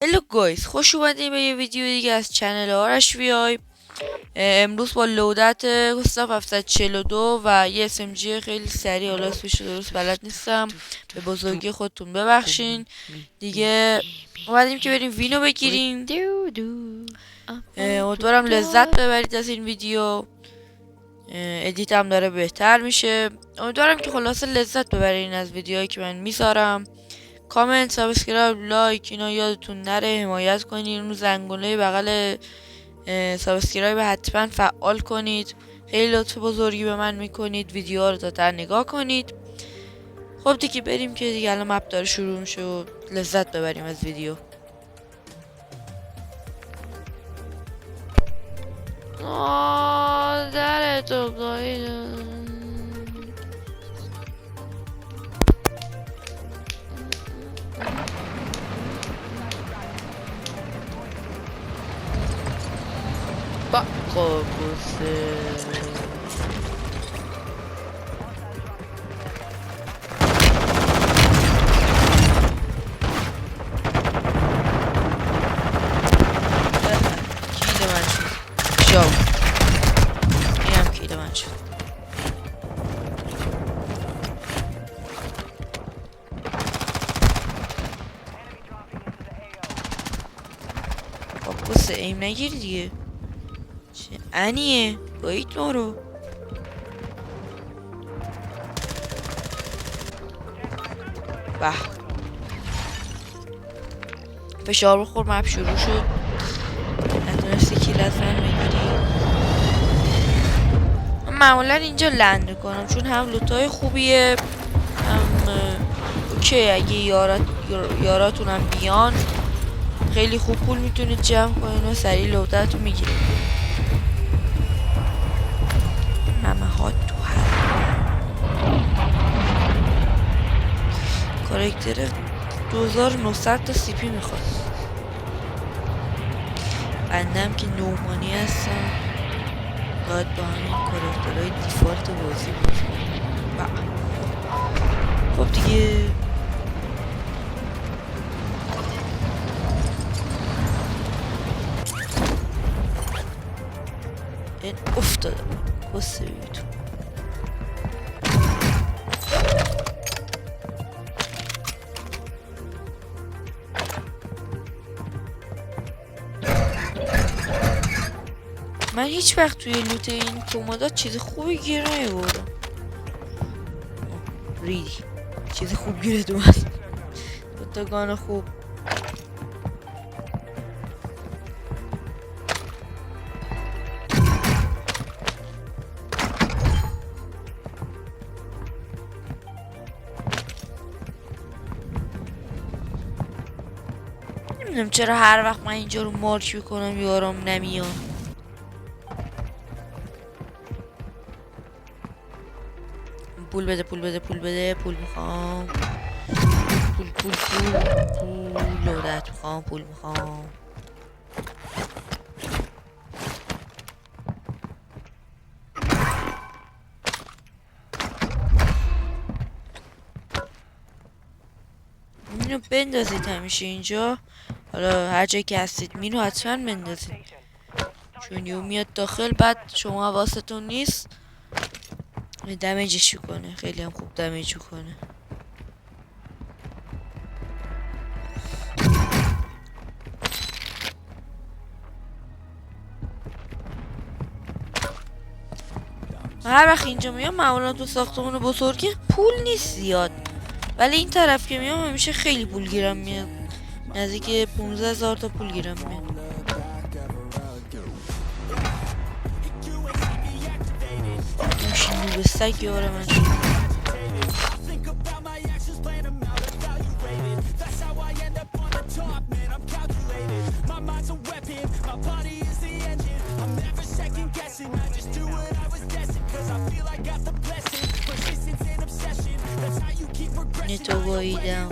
هلو گایز، خوش اومدین به یه ویدیو دیگه از چنل آرش وی. امروز با لودت گستاف 742 و یه SMG خیلی سریع، حالا اسمش درست بلد نیستم، به بزرگی خودتون ببخشین دیگه. اومدیم که بریم وینو بگیریم. امیدوارم لذت ببرید از این ویدیو. ادیت هم داره بهتر میشه. امیدوارم که خلاصه لذت ببرین از ویدیوهایی که من میذارم. کامنت، سابسکرایب، لایک اینا یادتون نره، حمایت کنین. اون زنگوله بغل سابسکرایب حتما فعال کنید. خیلی لطف بزرگی به من میکنید. ویدیوها رو تا نگاه کنید. خب دیگه بریم که دیگه الان مپ داره شروع میشه و لذت ببریم از ویدیو. در تو گاهیدم. قابوسه کیل من شد. شاو این هم کیل من شد. قابوسه ایم نگیر دیگه. چه انیه گایید ما رو. به فشار بخور، مپ شروع شد. نتونستی کیل از من بگیری. من معمولا اینجا لند کنم چون هم لوتای خوبیه، هم اوکی. اگه یاراتونم بیان خیلی خوب پول میتونید جمع کنین و سریع لوتاتو میگیرید. نمهات تو هر کارکتر 2900 تا سی پی میخواد. بندم که نومانی هستم باید با همین کارکترهای دیفالت بازی باشم. خب دیگه این افتاده بسته بیتون. من هیچ وقت توی لوت این کمودا چیز خوبی گیر نیاوردم. ریدی چیز خوب گیرت اومد. دوتاگان خوب. نمیدونم چرا هر وقت من اینجا رو مارک میکنم یارم نمیان. پول بده پول بده پول بده. پول میخوام. پول لودت میخوام. پول میخوام. اینو بندازید همیشه اینجا. حالا هر جایی که هستید مینو حتما بندازید چون یو میاد داخل بعد شما حواستون نیست دمیجش میکنه. خیلی هم خوب دمیج میکنه. هر وقت اینجا میام معمولا تو ساختمون بزرگی پول نیست زیاد، ولی این طرف که میام همیشه خیلی پول گیرم میاد. نزدیک 15,000 تا پول گیرم میاد. ماشین رو به سگ یاره من شد. نتو باییدم.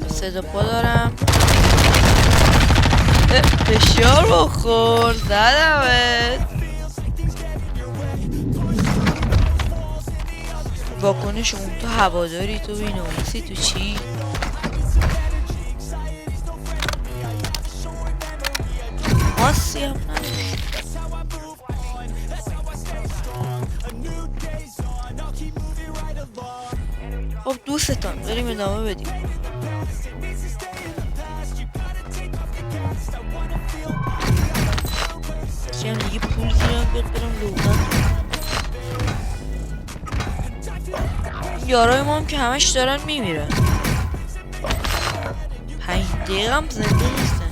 صدا پا دارم. فشار بخور زدمت. واکنش اون تو هواداری تو بیناموسی تو چی؟ ماسی هم نداشت. خب دوستتان بریم ادامه بدیم. که هم دیگه پول گیرم بیاد برم لوگان. یارای ما هم که همش دارن میمیرن. 5 دقیقه هم زنده نیستن.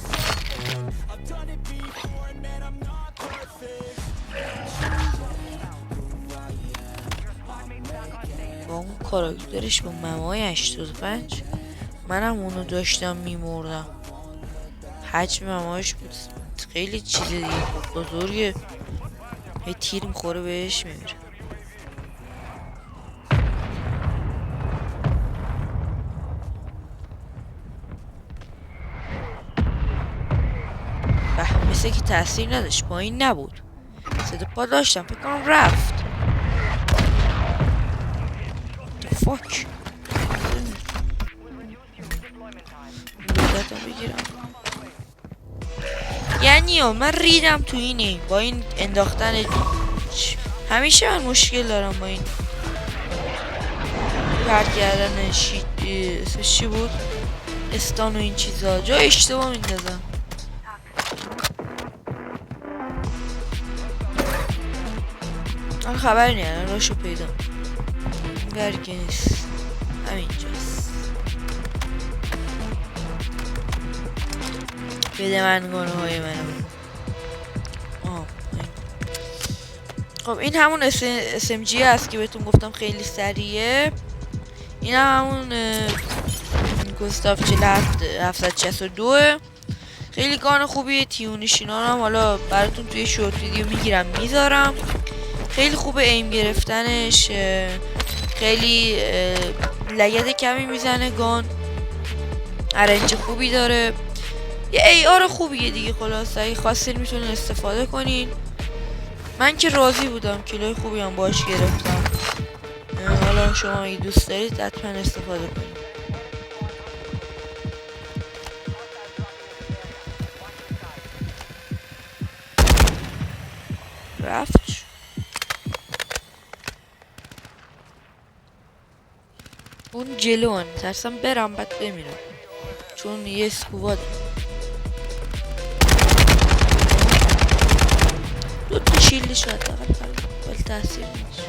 با اون کاراکترش با ممای 85 منم اونو داشتم میمردم. حجم ممایش بود خیلی چیز دیگه بزرگه. یه تیر میخوره بهش میمیره. مثل که تاثیر نداشت. پایین نبود. صدا پا داشتم فکر کنم رفت. فاک لذتم بگیرم. یعنی من ریدم تو اینه با این انداختن. همیشه من مشکل دارم با این پرد کردن اسمش چی بود؟ استان و این چیزا. جا اشتباه میندازم. من خبری نه راشو پیدا برگه نیست. همینجاست. بده من گانه های منو. خب این همون SMG هست که بهتون گفتم خیلی سریعه. این همون گستاف 762. خیلی گان خوبیه. تیونشینا رو هم حالا براتون توی شورت ویدیو میگیرم میذارم. خیلی خوبه ایم گرفتنش. خیلی لگد کمی میزنه گان. ارنج خوبی داره. یه ای آر خوبیه دیگه. خلاصه اگه خواستین میتونین استفاده کنین. من که راضی بودم. کیلوی خوبی هم باش گرفتم. حالا شما اگه دوست دارید حتما استفاده کنید. رفت. اون جلوان ترسم برم بعد بمیرم چون یه اسکواد دو تا شیلدش رو حداقل ولی تاثیر نیست.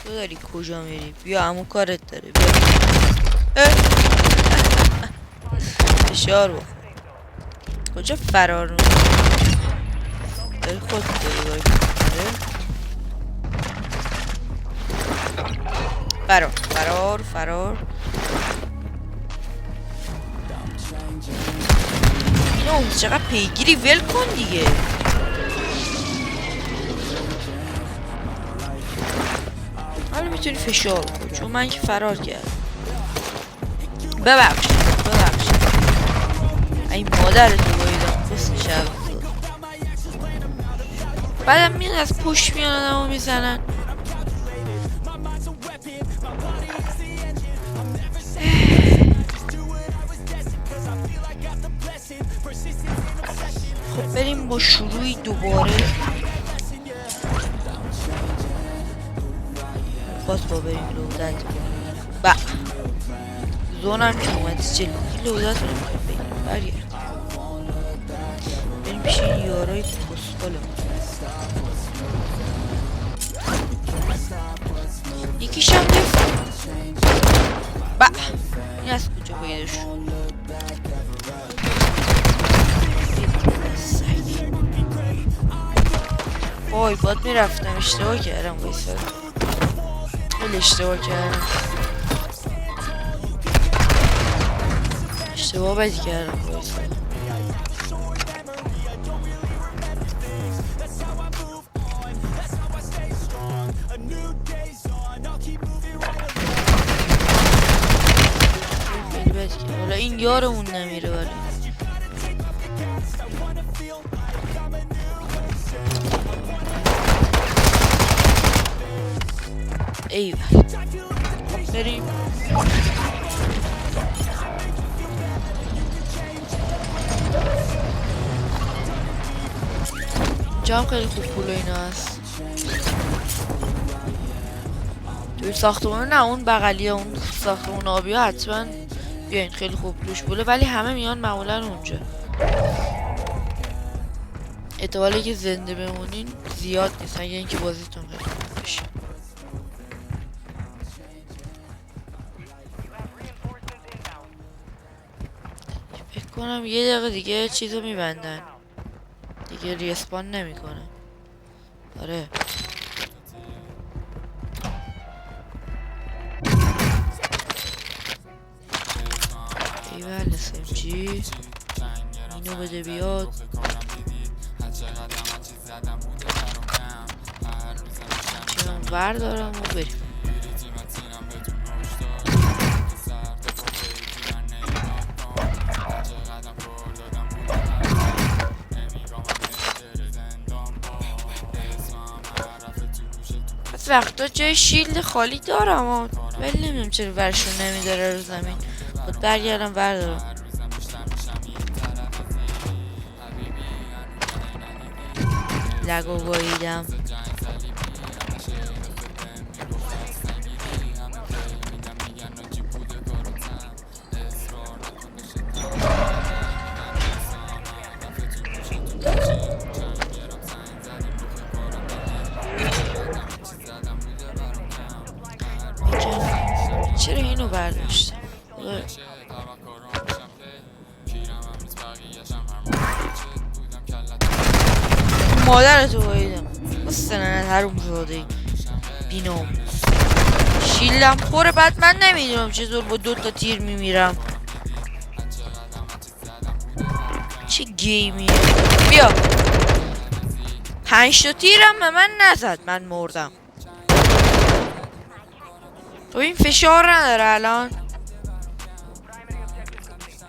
تو داری کجا میری؟ بیا عمو کارت داره. بیا فشار بخور. کجا فرار میکنی؟ داری خود داری باید فرار فرار فرار. اینو چقدر پیگیری ول کن دیگه. حالا میتونی فشار کن چون من که فرار کردم. ببخشید ای مادر تو بایدم بس شب بعدم میان از پشت میان آدمو میزنن. خب بریم با شروعی دوباره. باز با بریم لودت با زونم که اومد جلو لودت رو بگیم برگرد بریم پیش این یارای کسکالمون. یکیشم دفت با این از کجا پیدا شد. وای باید میرفتم، اشتباه کردم. بایستاد خیلی اشتباه کردم، اشتباه بدی کردم. بایستاد خیلی بدی کردم. حالا این یارمون نمیره ولی ایول. خب بریم. جام خیلی خوب پول اینا هست. توی ساختمون نه، اون بغلی اون ساختمون آبی ها حتما بیاین، خیلی خوب توش پوله، ولی همه میان معمولا اونجا. احتمالی که زنده بمونین زیاد نیست اگه اینکه بازیتون خیلی خوب بشه. فکر کنم یه دقیقه دیگه چیزو میبندن دیگه، ریسپان نمیکنه. آره ایول. SMG اینو بده بیاد. چون بردارم و بریم. وقتا جای شیلد خالی دارم ولی نمیدونم چرا ورشون نمیداره رو زمین. خود برگردم بردارم. لگو باییدم. چرا اینو برداشتم؟ مادرتو باییدم. مستننت هروم زاده بینام. شیلدم خوره، بعد من نمیدونم چطور با 2 تا تیر میمیرم. چه گیمیه. بیا 5 تا تیرم به من نزد، من مردم. تو این فشار نداره الان.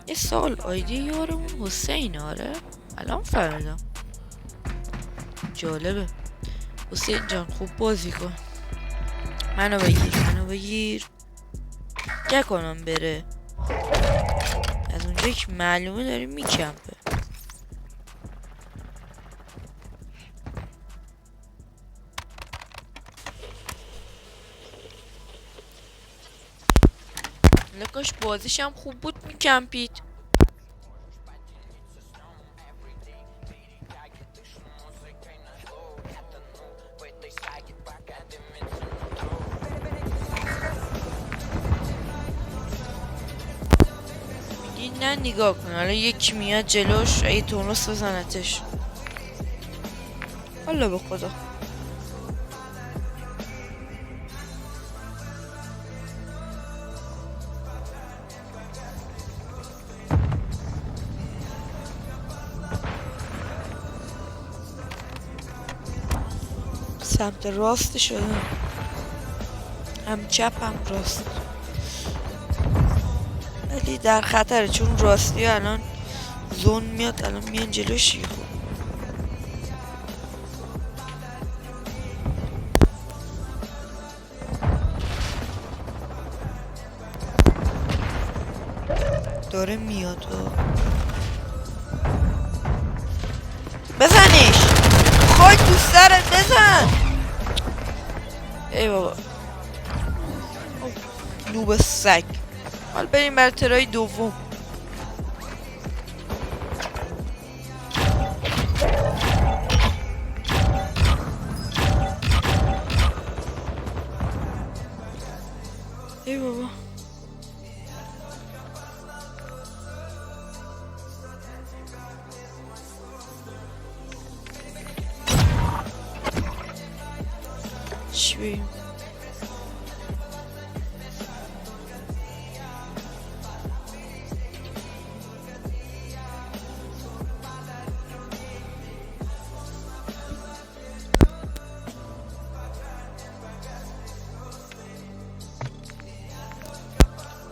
یه سال آیدی یارمون حسین. آره الان فهمیدم، جالبه. حسین جان خوب بازی کن. منو بگیر چه کنم بره از اونجایی که معلومه داری میکمپه. لکاش بازیش هم خوب بود میکمپید. نه نگاه کن، حالا یکی میاد جلوش ای تونس بزنتش. حالا به خدا سمت راست شده، هم چپ هم راست، ولی در خطره چون راستی الان زون میاد، الان میان جلوشی. خوب داره میاد بزنیش. خاک تو سرت بزن. ای بابا نوب سگ. حال بریم بر ترای دوم. ای بابا بریم.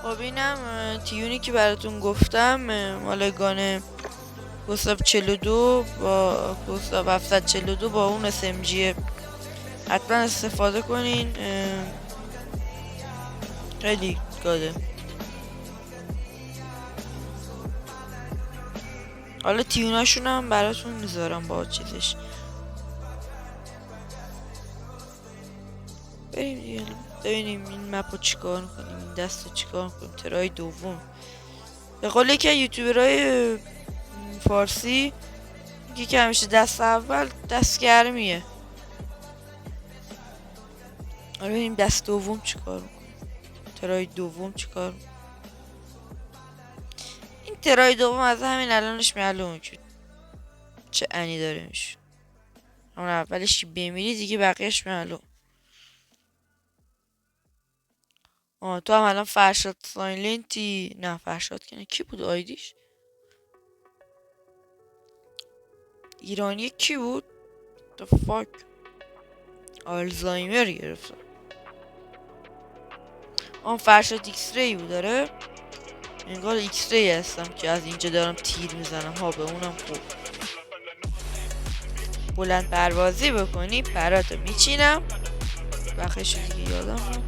خب اینم تیونی که براتون گفتم، مال گانه گستاف 42 با گستاف 742 با اون SMG. حتما استفاده کنین، خیلی گاده. حالا تیوناشون هم براتون میذارم با چیزش. بریم دیگه ببینیم این مپو چیکار کنیم، این دست رو چیکار کنیم. ترای دوم به قول یکی یوتیوبرهای فارسی میگه که همیشه دست اول دست گرمیه. حالا ببینیم دست دوم چیکار میکنیم، ترای دوم چیکار میکنیم. این ترای دوم از همین الانش معلومه که چه انی داره میشه. همون اولش بمیری دیگه بقیهش معلوم. تو هم الان فرشاد سایلنتی، نه فرشاد که نه، کی بود آیدیش؟ ایرانی کی بود؟ The fuck آلزایمر گرفتم. فرشاد ایکس ری بود داره. انگار ایکس ری هستم که از اینجا دارم تیر میزنم. ها به اونم خوب. بلند پروازی بکنی پراتو میچینم. بخش دیگه یادم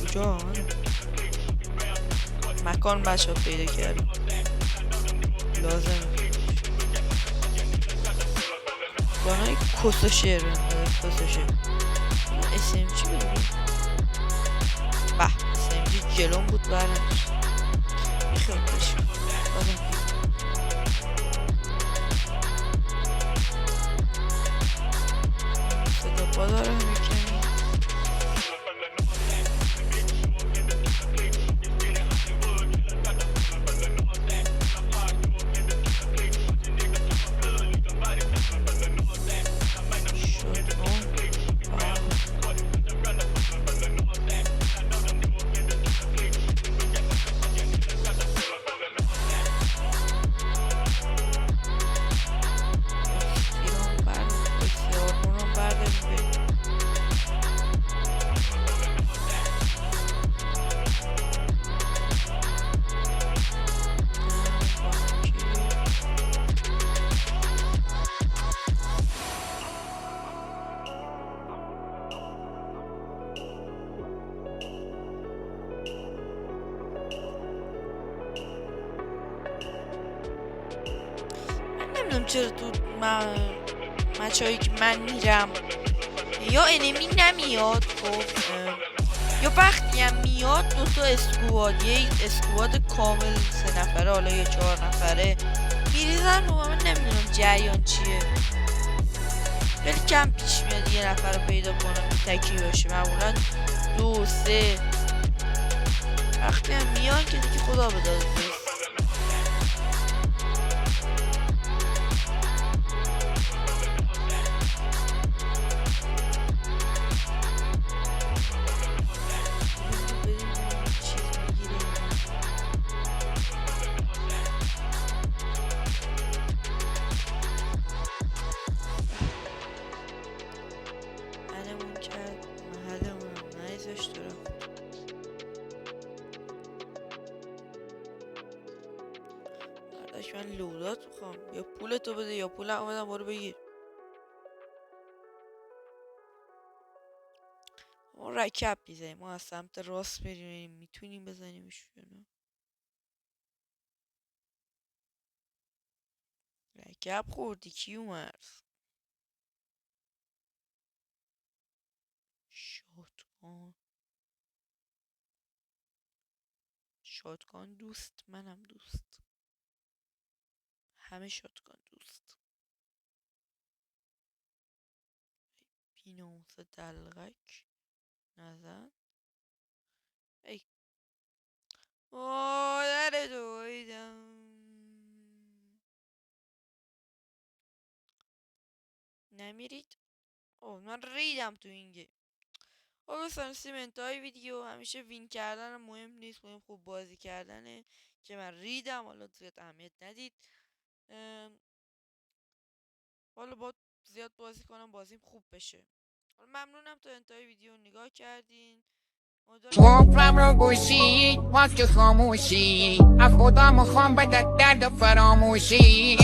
کجا مکان بچه پیدا کردم لازم بانای کسو شیر کسو شیر SMG بگیم به SMG جلوم بود برنش خیلی کشم بازم صدا پا داره همه کمی. نمیدونم چرا تو مچایی که من میرم یا انمی نمیاد. خب یا وقتی هم میاد دوتا اسکواد، یه اسکواد کامل 3 نفره حالا یا 4 نفره میریزن و من نمیدونم جریان چیه. خیلی کم پیش میاد یه نفر رو پیدا کنم تکی باشه. معمولا 2 3 وقتی هم میان که دیگه خدا بداده. من لودات میخوام، یا پولتو بده یا پولم اومدم برو بگیر. ما رکب میزنیم، ما از سمت راست بریم میتونیم بزنیمش یا نه. رکب خوردی کی اومد؟ شاتگان دوست، منم دوست، همه شاتگان دوست. بیناموس دلغک نزن. ای مادر دویدم. نمیرید. اوه من ریدم تو این گیم. دوستان انتهای ویدیو همیشه وین کردن مهم نیست، مهم خوب بازی کردنه که من ریدم. حالا زیاد اهمیت ندید. حالا با زیاد بازی کنم بازیم خوب بشه. حالا ممنونم تا انتهای ویدیو نگاه کردین. توفم رو گوشی باز که خاموشی از خدا میخوام بدت درد فراموشی